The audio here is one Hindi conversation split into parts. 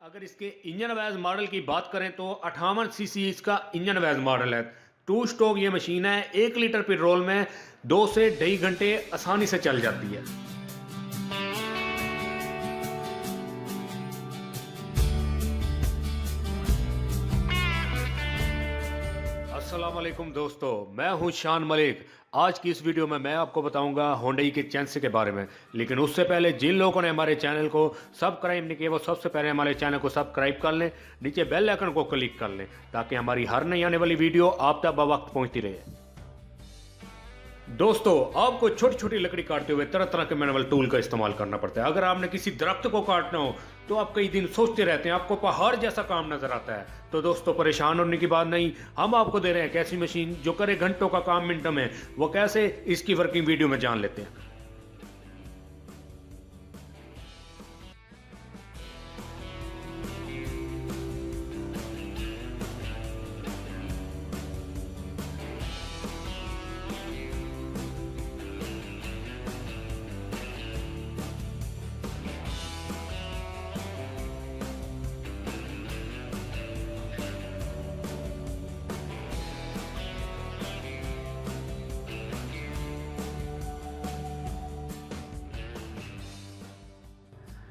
अगर इसके इंजन वाइज मॉडल की बात करें तो 58 सीसी इसका इंजन वाइज मॉडल है। टू स्ट्रोक ये मशीन है। 1 लीटर पेट्रोल में 2 से 2.5 घंटे आसानी से चल जाती है। अस्सलाम वालेकुम दोस्तों, मैं हूं शान मलिक। आज की इस वीडियो में मैं आपको बताऊंगा होंडई के चेंसी के बारे में। लेकिन उससे पहले जिन लोगों ने हमारे चैनल को सब्सक्राइब नहीं किया वो सबसे पहले हमारे चैनल को सब्सक्राइब कर लें, नीचे बेल आइकन को क्लिक कर लें ताकि हमारी हर नई आने वाली वीडियो आप तक बवक्त पहुंचती रहे। दोस्तों, आपको छोटी छोटी लकड़ी काटते हुए तरह तरह के मैनुअल टूल का इस्तेमाल करना पड़ता है। अगर आपने किसी दरख्त को काटना हो तो आप कई दिन सोचते रहते हैं, आपको पहाड़ जैसा काम नजर आता है। तो दोस्तों, परेशान होने की बात नहीं, हम आपको दे रहे हैं एक ऐसी मशीन जो करे घंटों का काम मिनटों में। वो कैसे, इसकी वर्किंग वीडियो में जान लेते हैं।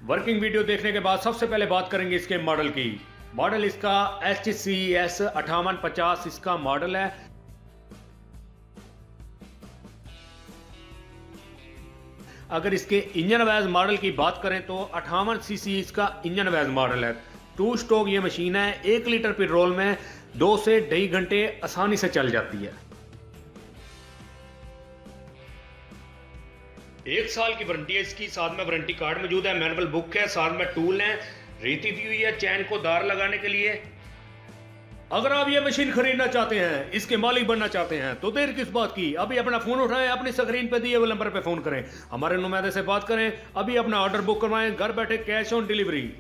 वर्किंग वीडियो देखने के बाद सबसे पहले बात करेंगे इसके मॉडल की। मॉडल इसका HCS 5850 इसका मॉडल है। अगर इसके इंजन वाइज मॉडल की बात करें तो 58 सीसी इसका इंजन वाइज मॉडल है। टू स्ट्रोक ये मशीन है। 1 लीटर पेट्रोल में 2 से 2.5 घंटे आसानी से चल जाती है। 1 साल की वारंटी है इसकी, साथ में वारंटी कार्ड मौजूद है, मैनुअल बुक है, साथ में टूल है, रेती दी हुई है चैन को दार लगाने के लिए। अगर आप ये मशीन खरीदना चाहते हैं, इसके मालिक बनना चाहते हैं, तो देर किस बात की, अभी अपना फोन उठाएं, अपनी स्क्रीन पे दिए हुए नंबर पे फोन करें, हमारे नुमाइंदे से बात करें, अभी अपना ऑर्डर बुक करवाएं, घर बैठे कैश ऑन डिलीवरी।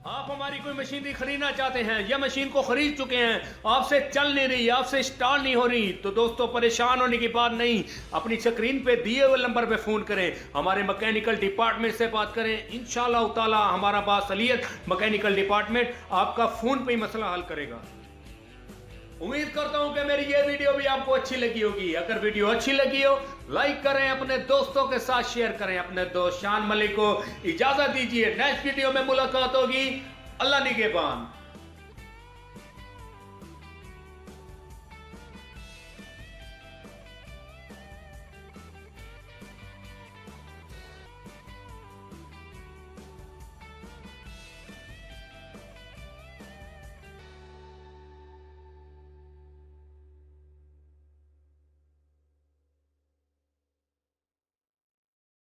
आप हमारी कोई मशीनरी खरीदना चाहते हैं या मशीन को खरीद चुके हैं, आपसे चल नहीं रही, आपसे स्टार्ट नहीं हो रही, तो दोस्तों परेशान होने की बात नहीं, अपनी स्क्रीन पे दिए हुए नंबर पे फोन करें, हमारे मैकेनिकल डिपार्टमेंट से बात करें। इंशाअल्लाह ताला हमारा बासलियत मैकेनिकल डिपार्टमेंट आपका फोन पे ही मसला हल करेगा। उम्मीद करता हूं कि मेरी ये वीडियो भी आपको अच्छी लगी होगी। अगर वीडियो अच्छी लगी हो, लाइक करें, अपने दोस्तों के साथ शेयर करें। अपने दोस्त शान मलिक को इजाजत दीजिए, नेक्स्ट वीडियो में मुलाकात होगी। अल्लाह निगहबान।